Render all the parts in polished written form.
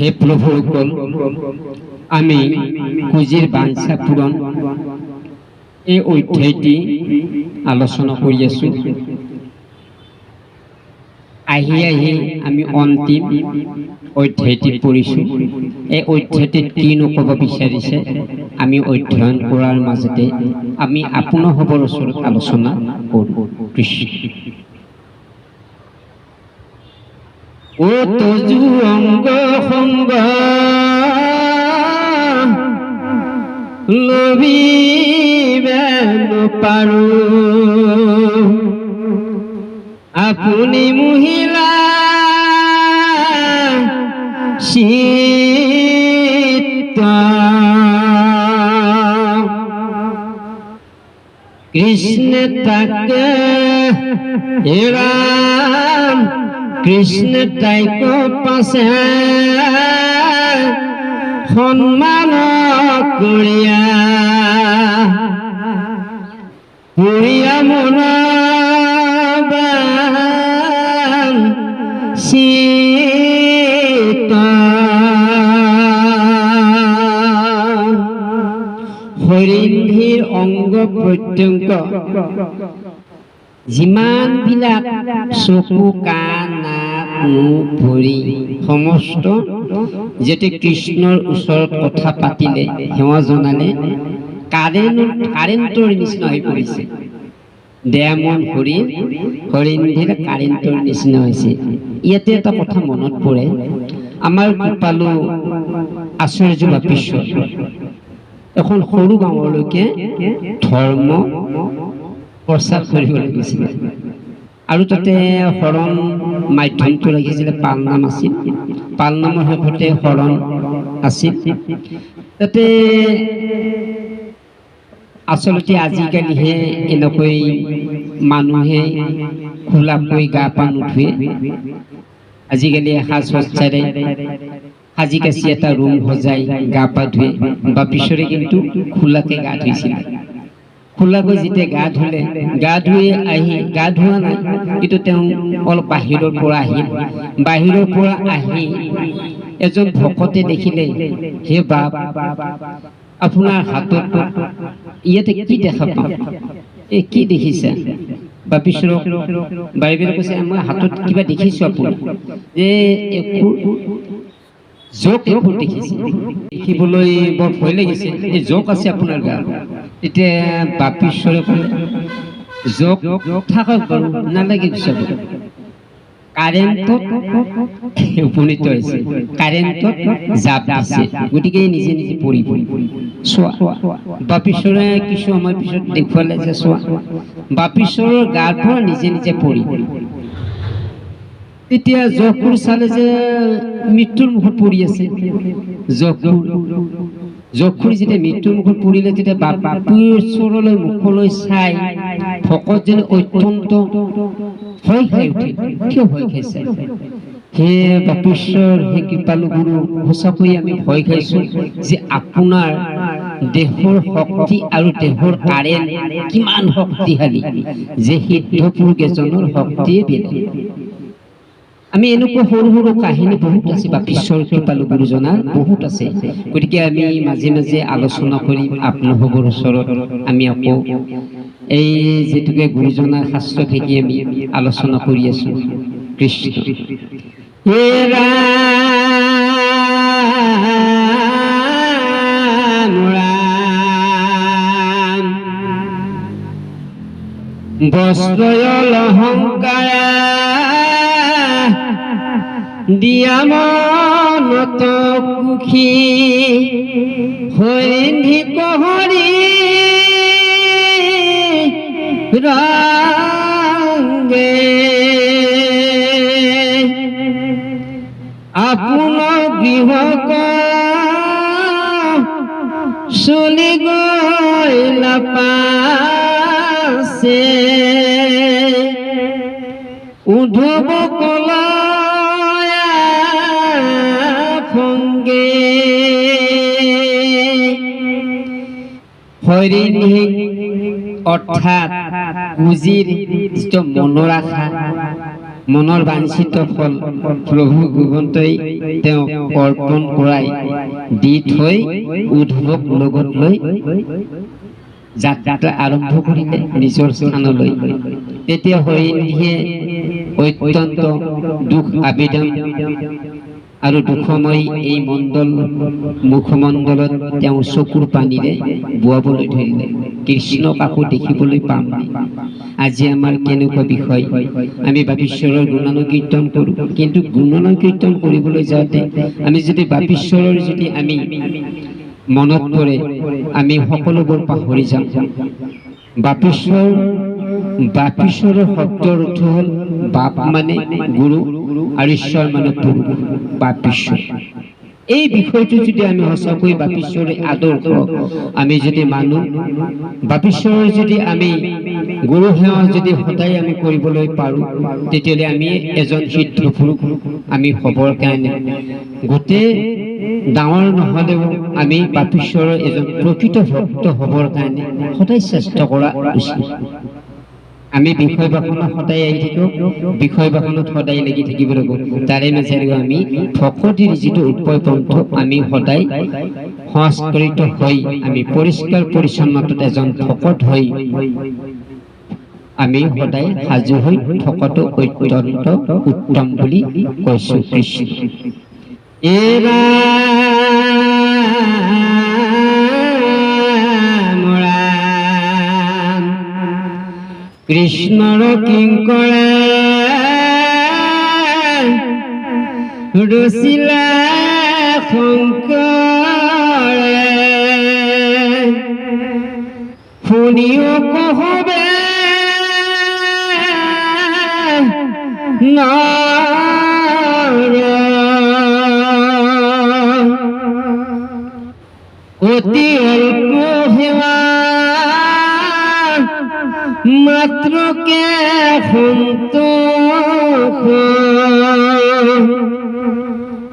হে প্ৰভুসকল, আমি কুজিৰ বাঞ্ছা পূৰণ এই অধ্যায়টি আলোচনা কৰি আছো। আহি আমি অন্তিম অধ্যায়টি পঢ়িছো। এই অধ্যায়টিত কিনো ক'ব বিচাৰিছে আমি অধ্যয়ন কৰাৰ মাজতে আমি আপোনালোকৰ ওচৰত আলোচনা কৰোঁ। ও তজু অঙ্গ সংগ লভিবে নপাৰো, আপুনি মহিলা চিত্ত কৃষ্ণ তাকে এৰাম, কৃষ্ণ তাইক পাছে সন্মান কৰিয়া, পুৰিয়া মনবান চিত হৰিণীৰ অংগ প্ৰত্যংগ যিমান বিলাক চকু, কাণ, নাক, মুখ, ভৰি সমস্ত যেতে কৃষ্ণৰ ওচৰত কথা পাতিলে, সেৱা জনালে কাৰেণ্টৰ নিচিনা হৈ পৰিছে। দেহ মন হৰিণীৰ কাৰেণ্টৰ নিচিনা হৈছে। ইয়াতে এটা কথা মনত পৰে, আমাৰ কৃপালু আচাৰ্য বাপীশ্বৰ এখন সৰু গাঁৱলৈকে ধৰ্ম প্ৰচাৰ কৰিবলৈ গৈছিলে আৰু তাতে শৰণ মাধ্যমটো ৰাখিছিলে, পালনাম আছিল। পালনামৰ শেষতে শৰণ আছিল। তাতে আচলতে আজিকালিহে এনেকৈ মানুহে খোলাকৈ গা পা নুধুৱে। আজিকালি সাজ সজ্জাৰে সাজি কাচি এটা ৰুম সজাই গা পা ধুৱে। বাপীশ্বৰে কিন্তু খোলাকে গা ধুইছিলে। খোলাকৈ যেতিয়া গা ধুলে, গা ধুই আহি, গা ধোৱা নাই কিন্তু তেওঁ অলপ বাহিৰৰ পৰা আহি এজন ভকতে দেখিলে, হে বাপ, আপোনাৰ হাতত ইয়াতে কি দেখা পাওঁ, এই কি দেখিছা? বাপীশ্বৰক বাইবেলে কৈছে, মই হাতত কিবা দেখিছো আপুনি, যে জোক এফুট দেখিছে। দেখিবলৈ বৰ ভয় লাগিছে, এই জোক আছে আপোনাৰ গাত। তেতিয়া বাপীশ্বৰে ক'লে, জোক থাকক বাৰু, নালাগে পিছত কাৰেণ্টত উপনীত হৈছে, কাৰেণ্টত জাপ দিছে, গতিকে নিজে নিজে পৰিব। চোৱা, বাপীশ্বৰে কিছু সময় পিছত দেখুৱালে যে চোৱা, বাপীশ্বৰৰ গাৰ পৰা নিজে নিজে পৰি। তেতিয়া জগপুৰ চালে যে মৃত্যুৰ মুখত পৰি আছে। জগপুৰ যেতিয়া মৃত্যুৰ মুখত পৰিলে, তেতিয়া বাপীৰ ওচৰলৈ মুখলৈ চাই ভকত যেন অত্যন্ত ভয় খাই উঠিল। কিয় ভয় খাইছে? হে বাপীশ্বৰ, হে কৃপালু গুৰু, সঁচাকৈ আমি ভয় খাইছো যে আপোনাৰ দেহৰ শক্তি আৰু দেহৰ কাৰেণ্ট কিমান শক্তিশালী, যে সিদ্ধ পুৰুষ এজনৰ শক্তিয়ে বেলেগ। আমি এনেকুৱা সৰু সৰু কাহিনী বহুত আছে, বাপীশ্বৰ কৃপালু গুৰুজনাৰ বহুত আছে। গতিকে আমি মাজে মাজে আলোচনা কৰিম আপোনালোকৰ ওচৰত। আমি আকৌ এই যিটোকে গুৰুজনাৰ শাস্ত্ৰ থেকে আমি আলোচনা কৰি আছো। কৃষ্ণ হে ৰাম ৰাম, বস্ত্ৰয়ল অহংকাৰা দিয়া মনত সুখী, হৰিণী কহৰি ৰংগে, আপোনাৰ গৃহক চলি গৈ লাপাছে, উদ্ধৱ কলা হৰিণী অৰ্থাৎ কুজিৰ যিটো মনোৰাখা, মনৰ বাঞ্ছিত ফল প্ৰভু ভগৱন্তই তেওঁক অৰ্পণ কৰাই দি থৈ উদ্ধৱক লগত লৈ যাত্ৰা আৰম্ভ কৰিলে নিজৰ স্থানলৈ। তেতিয়া হৰিণীয়ে অত্যন্ত দুখ আবেদন আৰু দুখময় এই মুখমণ্ডলত তেওঁ চকুৰ পানীৰে বোৱাবলৈ ধৰিলে। কৃষ্ণক আকৌ দেখিবলৈ পাম। আজি আমাৰ কেনেকুৱা বিষয়, আমি বাপীশ্বৰৰ গুণানুকীৰ্তন কৰোঁ, কিন্তু গুণানুকীৰ্তন কৰিবলৈ যাওঁতে আমি যদি বাপীশ্বৰৰ যদি আমি মনত পৰে, আমি সকলোবোৰ পাহৰি যাওঁ। বাপীশ্বৰৰ শব্দৰ অৰ্থ হ'ল বাপ মানে গুৰু আৰু ঈশ্বৰ মানে প্ৰভু। বাপীশ্বৰ এই বিষয়টো যদি আমি সঁচাকৈ বাপীশ্বৰৰ আদৰ আমি যদি মানো, বাপীশ্বৰৰ যদি আমি গুৰু সেৱা যদি সদায় আমি কৰিবলৈ পাৰোঁ, তেতিয়াহ'লে আমি এজন সিদ্ধ পুৰুষ আমি হ'বৰ কাৰণে গোটেই ডাঙৰ নহ'লেও আমি বাপীশ্বৰৰ এজন প্ৰকৃত ভক্ত হ'বৰ কাৰণে সদায় চেষ্টা কৰা উচিত। আমি বিষয় বাসনত সদায় আহি থাকোঁ, বিষয় বাসনত সদায় লাগি থাকিব লাগিব। তাৰে মাজেৰে আমি ভকতিৰ যিটো উৎপয় পন্থ আমি সদায় সংস্কৃত হৈ আমি পৰিষ্কাৰ পৰিচ্ছন্নতাত এজন ভকত হৈ আমি সদায় সাজু হৈ থকাটো অত্যন্ত উত্তম বুলি কৈছোঁ কৃষ্ণ। কৃষ্ণৰ কিংকৰে ৰচিলা শংকৰে, শুনিও কহবে নৰ, অতি অল্প সেৱা মাত্ৰকে সন্তোষ,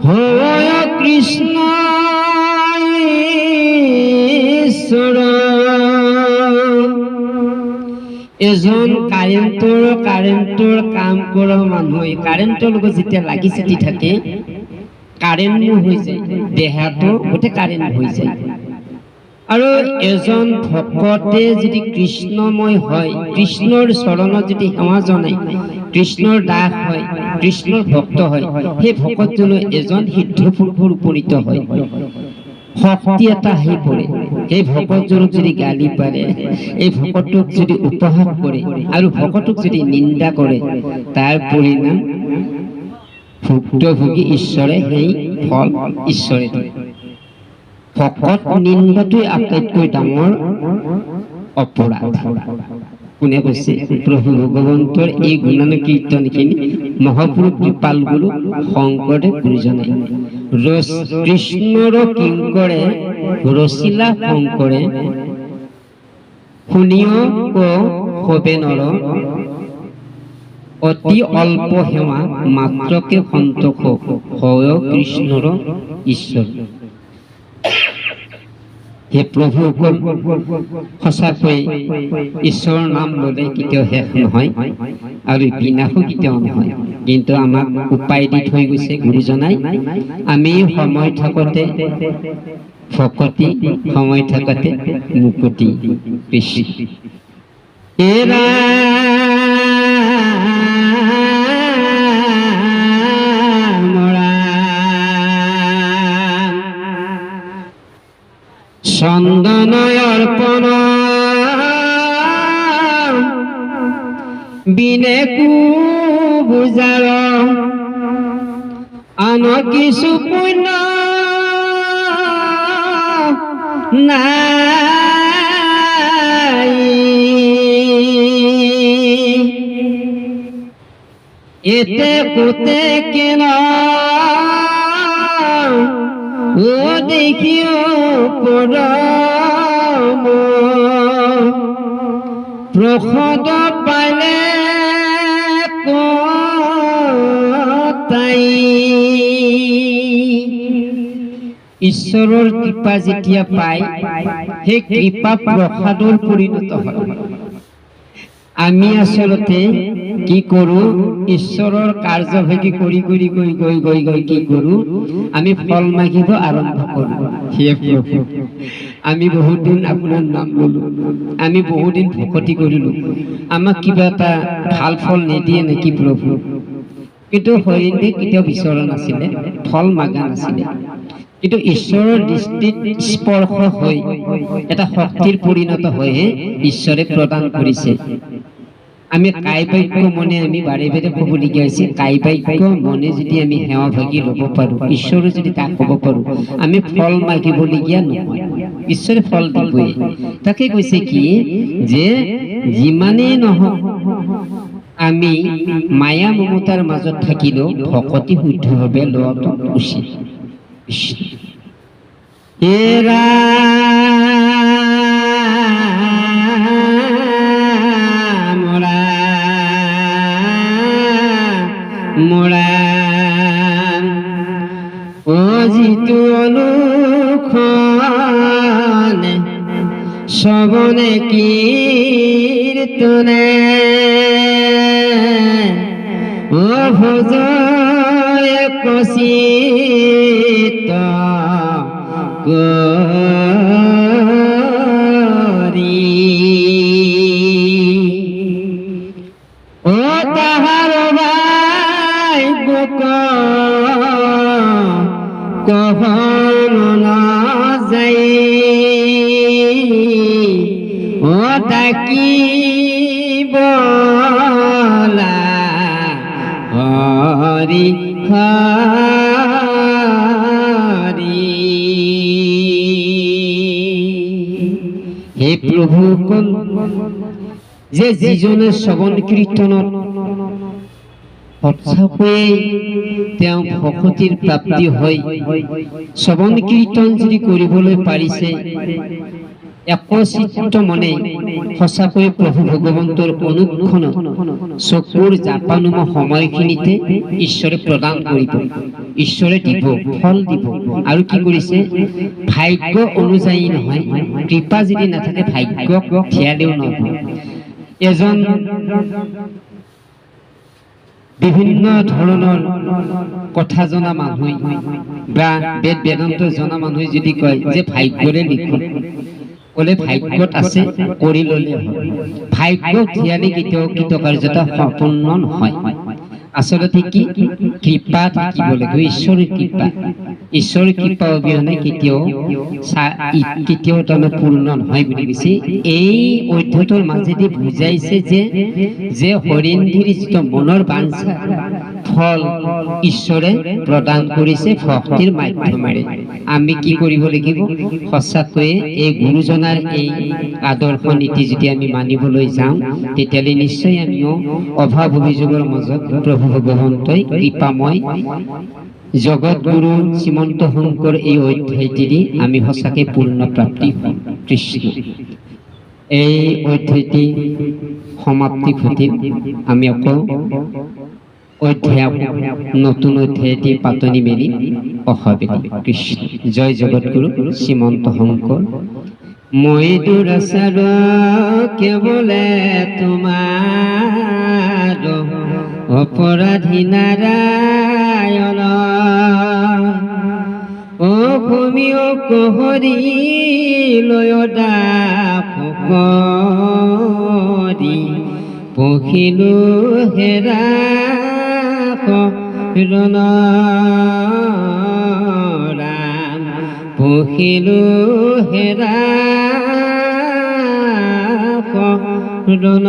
হয় কৃষ্ণ ঈশ্বৰ। এজন কাৰেণ্টৰ কাম কৰা মানুহে কাৰেণ্টৰ লগত যেতিয়া লাগি চাতি থাকে, কাৰেণ্ট হৈ যায়, দেহাটো গোটেই কাৰেণ্ট হৈ যায়। আৰু এজন ভকতে যদি কৃষ্ণময় হয়, কৃষ্ণৰ চৰণত যদি সেৱা জনায়, কৃষ্ণৰ দাস হয়, কৃষ্ণৰ ভক্ত হয়, সেই ভকতজনে এজন সিদ্ধ পুৰুষৰ উপনীত হয়। শক্তি এটা আহি পৰে। সেই ভকতজনক যদি গালি পাৰে, এই ভকতক যদি উপহাস কৰে আৰু ভকতক যদি নিন্দা কৰে, তাৰ পৰিণাম ভুক্তভোগী ঈশ্বৰে সেই ফল ঈশ্বৰে দিয়ে। ভকত নিন্দাটোৱে আটাইতকৈ ডাঙৰ অপৰাধ। কোনে কৈছে? প্ৰভু ভগৱন্তৰ এই গুণানুকীৰ্তনখিনি মহাপুৰুষ কৃপাল গুৰু শংকৰদেৱ গুৰুজনাই। কৃষ্ণৰ কিংকৰে ৰচিলা শংকৰে, শুনিও কবে নৰ, অতি অল্প সেৱা মাত্ৰকে সন্তোষ, হয় কৃষ্ণৰ ঈশ্বৰ। হে প্ৰভুসকল, সঁচাকৈ ঈশ্বৰৰ নাম ল'লে কেতিয়াও শেষ নহয় আৰু বিনাশো কেতিয়াও নহয়। কিন্তু আমাক উপায় দি থৈ গৈছে গুৰুজনাই, আমি সময় থাকোঁতে ভকতি, সময় থাকোঁতে মুকুতি। কৃষ্ণ চন্দন অর্পণ বিনে বুজার, আন কিছু পুণ্য নাই, এতে কোতে কেন ও দেখিও পরম, প্রসাদ পালে কতাই। ঈশ্বৰৰ কৃপা যেতিয়া পায়, সেই কৃপা প্ৰসাদৰ পৰিণত হয়। আমি আচলতে কি কৰোঁ ঈশ্বৰৰ কাৰ্যভাগী কৰি কৰি গৈ গৈ গৈ গৈ কি কৰোঁ আমি ফল মাগিব আৰম্ভ কৰোঁ। হে প্ৰভু, আমি বহুত দিন আপোনাৰ নাম ল'লো, আমি বহুত দিন ভকতি কৰিলোঁ, আমাক কিবা এটা ভাল ফল নিদিয়ে নেকি প্ৰভু? কিন্তু হৰিণে কেতিয়াও বিচৰা নাছিলে, ফল মাগা নাছিলে। কিন্তু ঈশ্বৰৰ দৃষ্টিত স্পৰ্শ হৈ এটা শক্তিৰ পৰিণত হৈহে ঈশ্বৰে প্ৰদান কৰিছে। আমি কাইবাক্য মনে আমি বাৰে বাৰে ক'বলগীয়া হৈছে, কাইবাক্য মনে যদি আমি সেৱা ভাগি ল'ব পাৰোঁ, ঈশ্বৰে যদি তাক ক'ব পাৰোঁ, আমি ফল মাগিবলগীয়া নহয়, ঈশ্বৰে ফল দিবই। তাকে কৈছে কি যে যিমানেই নহওক আমি মায়া মমতাৰ মাজত থাকিলেও ভকতি শুদ্ধভাৱে লোৱাটো উচিত। হে ৰাম ৰাম ৰাম, ও যিটো অনুক্ষণে শ্ৰৱণে কীৰ্তনে ও ভজয় কচিত কৰি ও তাহাৰ ভাগ্য কহনো নাযায় ও ডাকিবলা হৰি হৰি। হে প্ৰভু, যে যিজনে শ্ৰৱণ কীৰ্তনত সঁচাকৈয়ে তেওঁ ভকতিৰ প্ৰাপ্তি হয়, শ্ৰৱণ কীৰ্তন যদি কৰিবলৈ পাৰিছে একচিত্ত মনে সঁচাকৈ প্ৰভু ভগৱন্তৰ অনুক্ষণত চকুৰ জাপানুমা সময়খিনিতে ঈশ্বৰে প্ৰদান কৰিব, ঈশ্বৰে দিব, ফল দিব। আৰু কি কৰিছে, ভাগ্য অনুযায়ী নহয়, কৃপা যদি নাথাকে ভাগ্যক থিয়ালেও নহয়। এজন বিভিন্ন ধৰণৰ কথা জনা মানুহ বা বেদ বেদান্ত জনা মানুহে যদি কয় যে ভাগ্যৰে লিখন, ক'লে ভাগ্যত আছে কৰি ল'লে হয়। ভাগ্যক থিয়ালে কেতিয়াও কৃতকাৰ্যতা সম্পূৰ্ণ নহয়। আচলতে কি কৃপা থাকিব লাগিব, ঈশ্বৰৰ কৃপা। ঈশ্বৰৰ কৃপা অবিহনে কেতিয়াও তাৰমানে পূৰ্ণ নহয় বুলি কৈছে। এই অধ্যয়নৰ মাজেদি বুজাইছে যে হৰিণীৰ যিটো মনৰ বাঞ্ছা ফল ঈশ্বৰে প্ৰদান কৰিছে ভক্তিৰ মাধ্যমেৰে। আমি কি কৰিব লাগিব, সঁচাকৈয়ে এই গুৰুজনাৰ এই আদৰ্শ নীতি যদি আমি মানিবলৈ যাওঁ, তেতিয়াহ'লে নিশ্চয় আমিও অভাৱ অভিযোগৰ মাজত প্ৰভু ভগৱন্তই কৃপাময় জগত গুৰু শ্ৰীমন্ত শংকৰ এই অধ্যায়টি আমি সঁচাকে পূৰ্ণ প্ৰাপ্তি হম। কৃষ্ণ। এই অধ্যায়টি সমাপ্তি ঘটিল, আমি আকৌ অধ্যায় নতুন অধ্যায়টি পাতনি মেলি অহাবেলি। কৃষ্ণ। জয় জগতগুৰু শ্ৰীমন্ত শংকৰ। মই দুৰাচাৰ কেৱলে তোমাৰ অপৰাধী নাৰায়ণ, ও ভূমি ও কহৰি লয় দাস কৰি পখিলো হেৰা শৰণ ৰাম, পখিলো হেৰা শৰণ